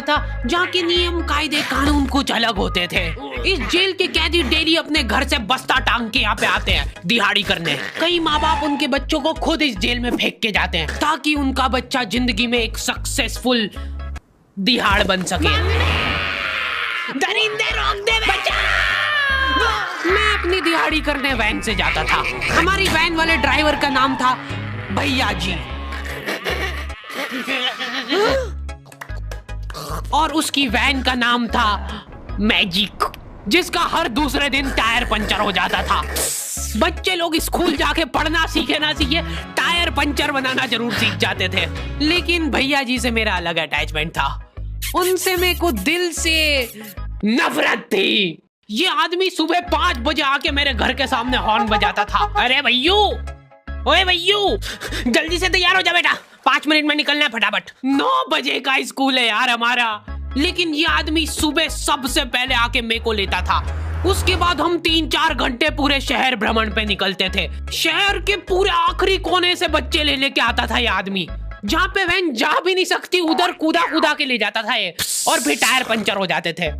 बना था जहाँ के नियम कायदे कानून कुछ अलग होते थे। इस जेल के कैदी डेली अपने घर से बस्ता टांग के यहाँ पे आते हैं दिहाड़ी करने। कई माँ बाप उनके बच्चों को खुद इस जेल में फेंक के जाते हैं ताकि उनका बच्चा जिंदगी में एक सक्सेसफुल दिहाड़ बन सके। दरिंदे रोक दे बच्चा। मैं अपनी दिहाड़ी करने वैन से जाता था। हमारी वैन वाले ड्राइवर का नाम था भैया जी और उसकी वैन का नाम था मैजिक, जिसका हर दूसरे दिन टायर पंचर हो जाता था। बच्चे लोग स्कूल जाके पढ़ना सीखे ना सीखे टायर पंचर बनाना जरूर सीख जाते थे। लेकिन भैया जी से मेरा अलग अटैचमेंट था। उनसे मेरे को दिल से नफरत थी। ये आदमी सुबह 5 बजे आके मेरे घर के सामने हॉर्न बजाता था। अरे भैयू, ओए भैयू, जल्दी से तैयार हो जा बेटा, 5 मिनट में निकलना है फटाफट। 9 बजे का स्कूल है यार हमारा। लेकिन ये आदमी सुबह सबसे पहले आके मेरे को लेता था। उसके बाद हम 3-4 घंटे पूरे शहर भ्रमण पे निकलते थे। शहर के पूरे आखिरी कोने से बच्चे ले लेके आता था ये आदमी। जहाँ पे वैन जा भी नहीं सकती उधर कूदा कूदा के ले जाता था ये, और फिर टायर पंचर हो जाते थे।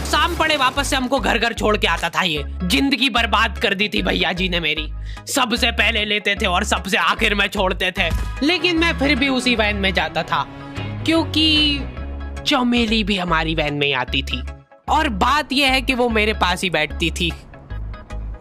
शाम पड़े वापस से हमको घर घर छोड़ के आता था ये। जिंदगी बर्बाद कर दी थी भैया जी ने मेरी। सबसे पहले लेते थे और सबसे आखिर में छोड़ते थे। लेकिन मैं फिर भी उसी वैन में जाता था क्योंकि चमेली भी हमारी वैन में आती थी। और बात यह है कि वो मेरे पास ही बैठती थी,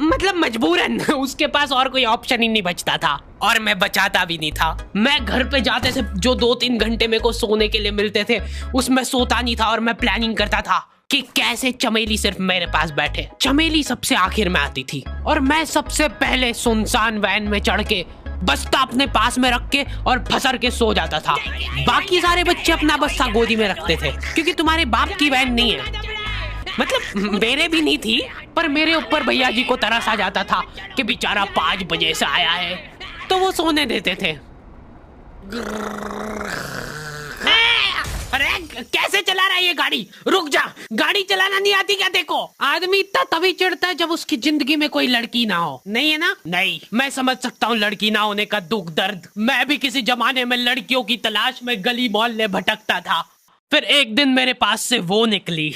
मतलब मजबूरन। उसके पास और कोई ऑप्शन ही नहीं बचता था और मैं बचाता भी नहीं था। मैं घर पे जाते से जो 2-3 घंटे मेरे को सोने के लिए मिलते थे उसमें सोता नहीं था और मैं प्लानिंग करता था कि कैसे चमेली सिर्फ मेरे पास बैठे। चमेली सबसे आखिर में आती थी और मैं सबसे पहले सुनसान वैन में चढ़ के बस्ता अपने पास में रख के और फसर के सो जाता था। बाकी सारे बच्चे अपना बस्ता गोदी में रखते थे क्योंकि तुम्हारे बाप की वैन नहीं है, मतलब मेरे भी नहीं थी, पर मेरे ऊपर भैया जी को तरस आ जाता था कि बेचारा 5 बजे से आया है, तो वो सोने देते थे। अरे कैसे चला रहा है ये गाड़ी? रुक जा, गाड़ी चलाना नहीं आती क्या? देखो, आदमी इतना तभी चिढ़ता है जब उसकी जिंदगी में कोई लड़की ना हो। नहीं है ना? नहीं, मैं समझ सकता हूँ लड़की ना होने का दुख दर्द। मैं भी किसी जमाने में लड़कियों की तलाश में गली मोहल्ले भटकता था। फिर एक दिन मेरे पास से वो निकली।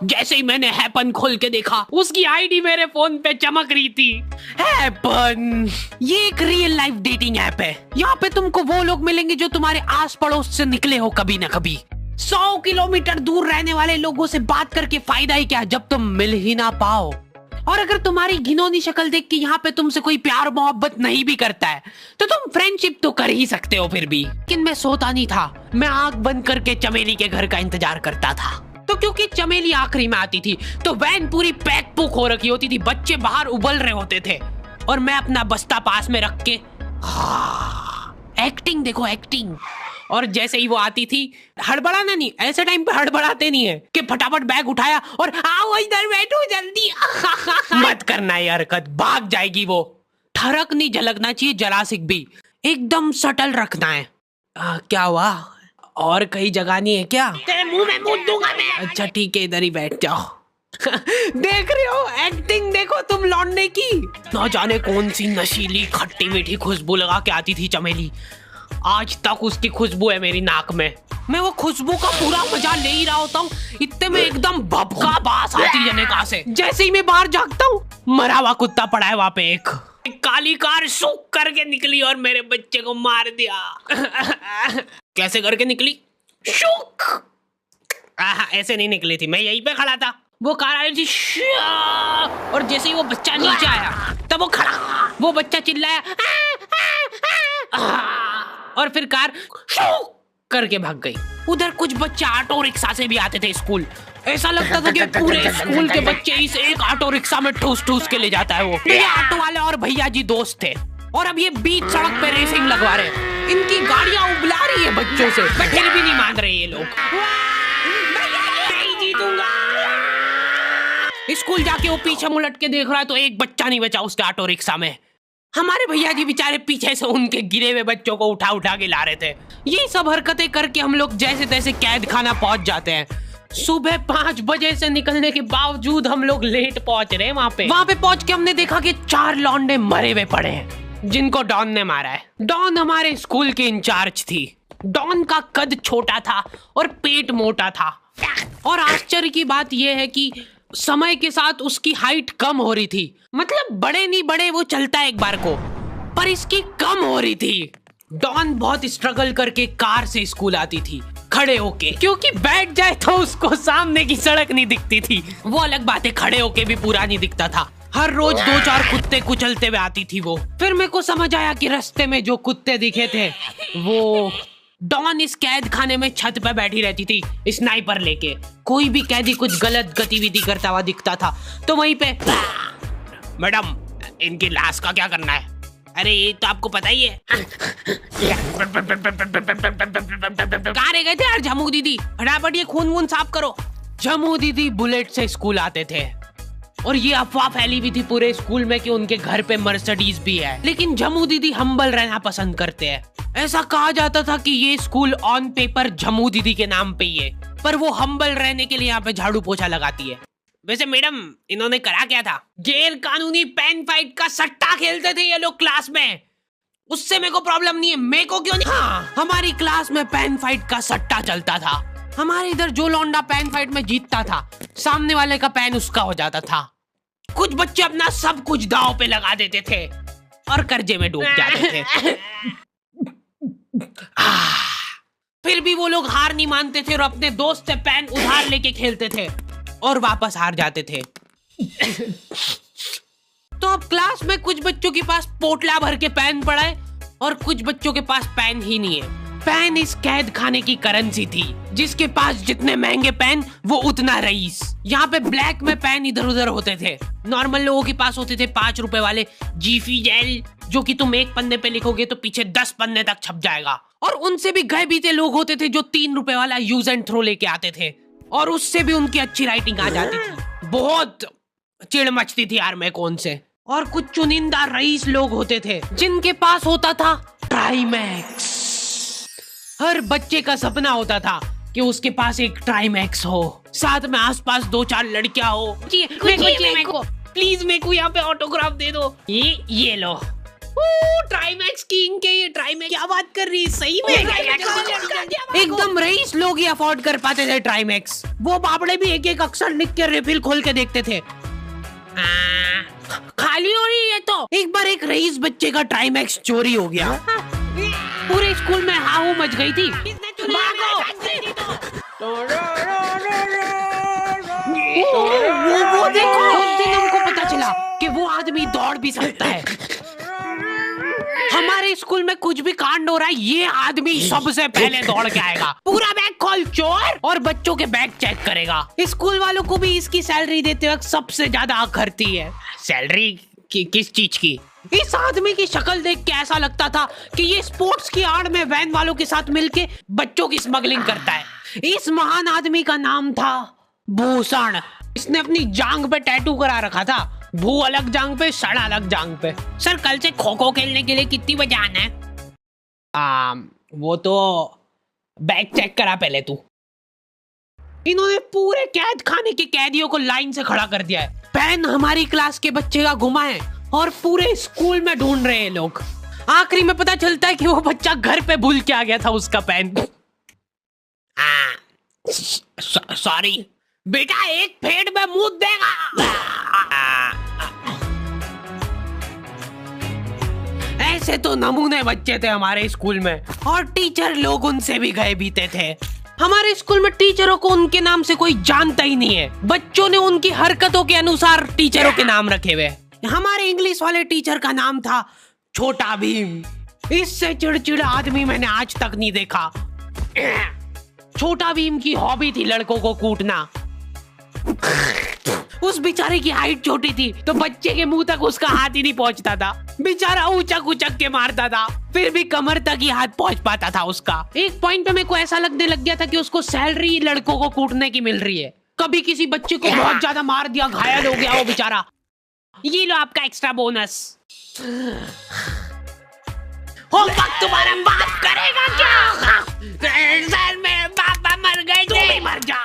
जैसे ही मैंने हैपन खोल के देखा उसकी आईडी मेरे फोन पे चमक रही थी। हैपन ये एक रियल लाइफ डेटिंग ऐप है। यहाँ पे तुमको वो लोग मिलेंगे जो तुम्हारे आस पड़ोस से निकले हो कभी ना कभी। 100 किलोमीटर दूर रहने वाले लोगों से बात करके फायदा ही क्या जब तुम मिल ही ना पाओ। और अगर तुम्हारी घिनौनी शक्ल देख के यहाँ पे तुमसे कोई प्यार मोहब्बत नहीं भी करता है तो तुम फ्रेंडशिप तो कर ही सकते हो फिर भी। लेकिन मैं सोता नहीं था, मैं आंख बंद करके चमेली के घर का इंतजार करता था। तो क्योंकि चमेली आखिरी में आती थी तो वैन पूरी पैक पुक हो रखी होती थी, बच्चे बाहर उबल रहे होते थे और मैं अपना बस्ता पास में रख के एक्टिंग देखो एक्टिंग। और जैसे ही वो आती थी, हड़बड़ाना नहीं, ऐसे टाइम पे हड़बड़ाते नहीं है कि फटाफट बैग उठाया और आओ इधर बैठो जल्दी। मत करना ये हरकत, भाग जाएगी वो। ठरक नहीं झलकना चाहिए, जरासिक भी एकदम सटल रखना है। क्या हुआ? और कहीं जगह नहीं है क्या? तेरे मुंह में मूत दूंगा मैं। अच्छा ठीक है, इधर ही बैठ जाओ। देख रहे हो एक्टिंग, देखो तुम लौंडे की। ना जाने कौन सी नशीली खट्टी मीठी खुशबू लगा के आती थी चमेली। आज तक उसकी खुशबू है मेरी नाक में। मैं वो खुशबू का पूरा मजा ले ही रहा होता हूँ, इतने में एकदम भभका बास आती है निकाह से। जैसे ही मैं बाहर झांकता हूँ, मरा हुआ कुत्ता पड़ा है वहाँ पे। एक काली कार सूख करके निकली और मेरे बच्चे को मार दिया। कैसे करके निकली? शुक। ऐसे नहीं निकली थी, मैं यहीं पे खड़ा था, वो कार आई थी और जैसे ही वो बच्चा नीचे आया तब वो खड़ा, वो बच्चा चिल्लाया और फिर कार शुक करके भाग गई। उधर कुछ बच्चे ऑटो रिक्शा से भी आते थे स्कूल। ऐसा लगता था कि पूरे स्कूल के बच्चे इस एक ऑटो रिक्शा में ठूस ठूस के ले जाता है वो। ये ऑटो वाले और भैया जी दोस्त थे और अब ये बीच सड़क पे रेसिंग लगवा रहे हैं। इनकी गाड़ियां उबला रही है बच्चों से, फिर भी नहीं मान रहे ये लोग। नहीं जीतूंगा। स्कूल जाके वो पीछे मुलट के देख रहा है तो एक बच्चा नहीं बचा उसके ऑटो रिक्शा में। हमारे भैया जी बेचारे पीछे से उनके गिरे हुए बच्चों को उठा उठा के ला रहे थे। ये सब हरकतें करके हम लोग जैसे तैसे कैद खाना पहुंच जाते हैं। सुबह 5 बजे से निकलने के बावजूद हम लोग लेट पहुंच रहे हैं वहाँ पे पहुंच के हमने देखा कि 4 लौंडे मरे हुए पड़े हैं जिनको डॉन ने मारा है। डॉन हमारे स्कूल की इंचार्ज थी। डॉन का कद छोटा था और पेट मोटा था। और आश्चर्य की बात यह है कि समय के साथ उसकी हाइट कम हो रही थी। मतलब बड़े नहीं बड़े वो चलता है एक बार को, पर इसकी कम हो रही थी। डॉन बहुत स्ट्रगल करके कार से स्कूल आती थी खड़े होके, क्योंकि बैठ जाए तो उसको सामने की सड़क नहीं दिखती थी। वो अलग बात है, खड़े होके भी पूरा नहीं दिखता था। हर रोज 2-4 कुत्ते कुचलते हुए आती थी वो। फिर मेरे को समझ आया कि रास्ते में जो कुत्ते दिखे थे वो डॉन इस कैद खाने में छत पे बैठी रहती थी स्नाइपर लेके। कोई भी कैदी कुछ गलत गतिविधि करता हुआ दिखता था तो वहीं पे, मैडम इनकी लाश का क्या करना है? अरे ये तो आपको पता ही है। कहाँ रह गए थे यार झमू दीदी? फटाफट ये खून वून साफ करो। झमू दीदी बुलेट से स्कूल आते थे और ये अफवाह फैली हुई थी पूरे स्कूल में कि उनके घर पे मर्सिडीज भी है। लेकिन झमू दीदी हम्बल रहना पसंद करते हैं। ऐसा कहा जाता था कि ये स्कूल ऑन पेपर झमू दीदी के नाम पे ही है, पर वो हम्बल रहने के लिए यहाँ पे झाड़ू पोछा लगाती है। वैसे मैडम इन्होंने करा क्या था? गैर कानूनी पेन फाइट का सट्टा खेलते थे ये लोग क्लास में। उससे मेरे को प्रॉब्लम नहीं है, मेरे को क्यों नहीं? हाँ, हमारी क्लास में पेन फाइट का सट्टा चलता था। हमारे इधर जो लौंडा पेन फाइट में जीतता था सामने वाले का पेन उसका हो जाता था। कुछ बच्चे अपना सब कुछ दांव पे लगा देते थे और कर्जे में डूब जाते थे। फिर भी वो लोग हार नहीं मानते थे और अपने दोस्त से पेन उधार लेके खेलते थे और वापस हार जाते थे। तो अब क्लास में कुछ बच्चों के पास पोटला भर के पेन पड़ा है और कुछ बच्चों के पास पेन ही नहीं है। पेन इस कैद खाने की करेंसी थी। जिसके पास जितने महंगे पेन वो उतना रईस। यहाँ पे ब्लैक में पेन इधर उधर होते थे। नॉर्मल लोगों के पास होते थे 5 रुपए वाले जीफी जेल, जो कि तुम एक पन्ने पे लिखोगे तो पीछे 10 पन्ने तक छप जाएगा। और उनसे भी गए बीते लोग होते थे जो 3 रुपए वाला यूज एंड थ्रो लेके आते थे और उससे भी उनकी अच्छी राइटिंग आ जाती थी। बहुत चिढ़ मचती थी यार मेरे को उनसे। और कुछ चुनिंदा रईस लोग होते थे जिनके पास होता था ट्राईमैक्स। हर बच्चे का सपना होता था कि उसके पास एक ट्राईमैक्स हो, साथ में आसपास 2-4 लड़कियां हो। मेरे को प्लीज मेरे को यहाँ पे ऑटोग्राफ दे दो। ये लो ट्राईमैक्स किंग के। ये ट्राईमैक्स क्या बात कर रही है? सही में एकदम रईस लोग ही अफोर्ड कर पाते थे ट्राईमैक्स। वो बाबड़े भी एक एक अक्षर लिख के रिफिल खोल के देखते थे। खाली हो रही है तो एक बार एक रईस बच्चे का ट्राईमैक्स चोरी हो गया। पूरे स्कूल में हाहू मच गई थी। वो देखो, उस दिन हमको पता चला कि वो आदमी दौड़ भी सकता है। हमारे स्कूल में कुछ भी कांड हो रहा है ये आदमी सबसे पहले दौड़ के आएगा, पूरा बैग खोल चोर, और बच्चों के बैग चेक करेगा। स्कूल वालों को भी इसकी सैलरी देते वक्त सबसे ज्यादा आखरती है। सैलरी किस चीज की? इस आदमी की शक्ल देख के ऐसा लगता था कि ये स्पोर्ट्स की आड़ में वैन वालों के साथ मिलके बच्चों की स्मगलिंग करता है। इस महान आदमी का नाम था भूषण। इसने अपनी जांग पे टैटू करा रखा था, भू अलग जांग पे, सड़ अलग जांग पे। सर कल से खो खो खेलने के लिए कितनी बजे आना है? वो तो बैग चेक करा पहले तू। इन्होंने पूरे कैद खाने के कैदियों को लाइन से खड़ा कर दिया है। पेन हमारी क्लास के बच्चे का गुमा है और पूरे स्कूल में ढूंढ रहे हैं लोग। आखिरी में पता चलता है कि वो बच्चा घर पे भूल के आ गया था उसका पेन। सॉरी बेटा, एक फेट में मुंह देगा। ऐसे तो नमूने बच्चे थे हमारे स्कूल में और टीचर लोग उनसे भी गए बीते थे। हमारे स्कूल में टीचरों को उनके नाम से कोई जानता ही नहीं है। बच्चों ने उनकी हरकतों के अनुसार टीचरों के नाम रखे हुए। हमारे इंग्लिश वाले टीचर का नाम था छोटा भीम। इससे चिड़चिड़ा आदमी मैंने आज तक नहीं देखा। छोटा भीम की हॉबी थी लड़कों को कूटना। उस बेचारे की हाइट छोटी थी तो बच्चे के मुंह तक उसका हाथ ही नहीं पहुंचता था। बेचारा उचक उचक के मारता था, फिर भी कमर तक ही हाथ पहुंच पाता था उसका। एक पॉइंट पे मेरे को ऐसा लगने लग गया था कि उसको सैलरी लड़कों को कूटने की मिल रही है। कभी किसी बच्चे को बहुत ज्यादा मार दिया, घायल हो गया वो बेचारा, ये लो आपका एक्स्ट्रा बोनस। होमवर्क तुम्हारा बाप करेगा क्या? सर मेरे पापा मर गए, तू भी मर जा।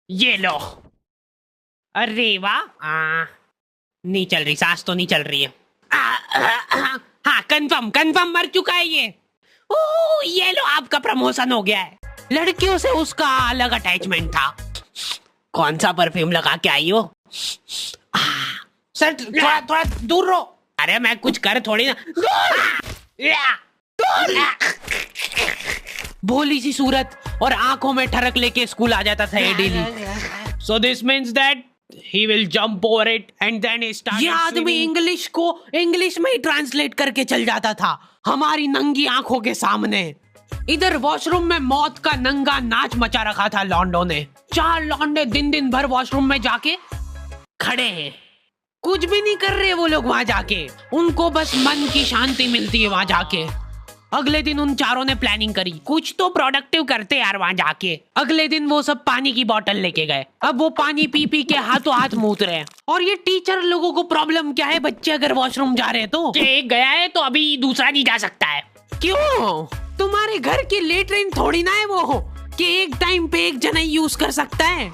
ये लो। अरे वाह, नहीं चल रही, सांस तो नहीं चल रही है। हाँ कंफर्म मर चुका है ये। ओह ये लो आपका प्रमोशन हो गया है। लड़कियों से उसका अलग अटैचमेंट था। कौन सा परफ्यूम लगा के आई हो? सर थोड़ा थोड़ा दूर रहो। अरे मैं कुछ कर थोड़ी ना। भोली सी सूरत और आंखों में ठरक लेके स्कूल आ जाता था ये daily. So this means that he will jump over it and then he started ये आदमी swimming. इंग्लिश को इंग्लिश में ही ट्रांसलेट करके चल जाता था हमारी नंगी आंखों के सामने। इधर वॉशरूम में मौत का नंगा नाच मचा रखा था लॉन्डो ने। 4 लॉन्डे दिन दिन भर वॉशरूम में जाके खड़े हैं, कुछ भी नहीं कर रहे वो लोग वहां जाके। उनको बस मन की शांति मिलती है वहां जाके। अगले दिन उन चारों ने प्लानिंग करी, कुछ तो प्रोडक्टिव करते यार वहां जाके। अगले दिन वो सब पानी की बोतल लेके गए। अब वो पानी पी पी के हाथों हाथ मूत रहे हैं। और ये टीचर लोगों को प्रॉब्लम क्या है, बच्चे अगर वॉशरूम जा रहे हैं तो एक गया है तो अभी दूसरा नहीं जा सकता है। क्यों? तुम्हारे घर की लेटरिन थोड़ी ना है वो कि एक टाइम पे एक जना यूज कर सकता है।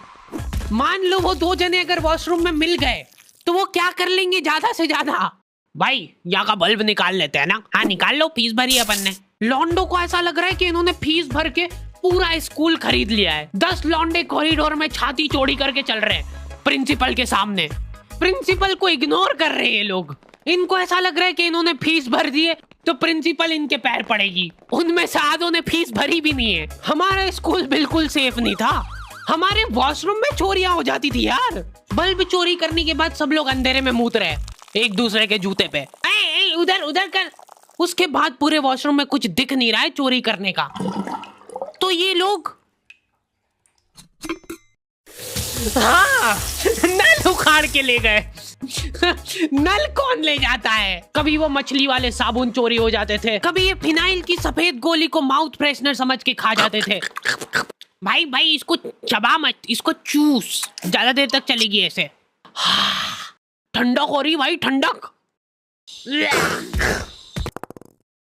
मान लो वो 2 जने अगर वॉशरूम में मिल गए तो वो क्या कर लेंगे ज्यादा से ज्यादा? भाई यहाँ का बल्ब निकाल लेते हैं ना। हाँ निकाल लो, फीस भरी अपन ने। लॉन्डो को ऐसा लग रहा है कि इन्होंने फीस भर के पूरा स्कूल खरीद लिया है। 10 लॉन्डे कॉरिडोर में छाती चौड़ी करके चल रहे हैं प्रिंसिपल के सामने। प्रिंसिपल को इग्नोर कर रहे हैं ये लोग। इनको ऐसा लग रहा है कि इन्होंने फीस भर दिए तो प्रिंसिपल इनके पैर पड़ेगी। उनमें से आधों ने फीस भरी भी नहीं है। हमारा स्कूल बिल्कुल सेफ नहीं था। हमारे वॉशरूम में चोरियां हो जाती थी यार। बल्ब चोरी करने के बाद सब लोग अंधेरे में मूत रहे एक दूसरे के जूते पे। उधर उधर कर। उसके बाद पूरे वॉशरूम में कुछ दिख नहीं रहा है चोरी करने का। तो ये लोग हाँ नल उखाड़ के ले गए। नल कौन ले जाता है? कभी वो मछली वाले साबुन चोरी हो जाते थे, कभी ये फिनाइल की सफेद गोली को माउथ फ्रेशनर समझ के खा जाते थे। भाई भाई इसको चबा मत, इसको चूस, ज्यादा देर तक चलेगी ऐसे। ठंडक हो रही भाई, ठंडक।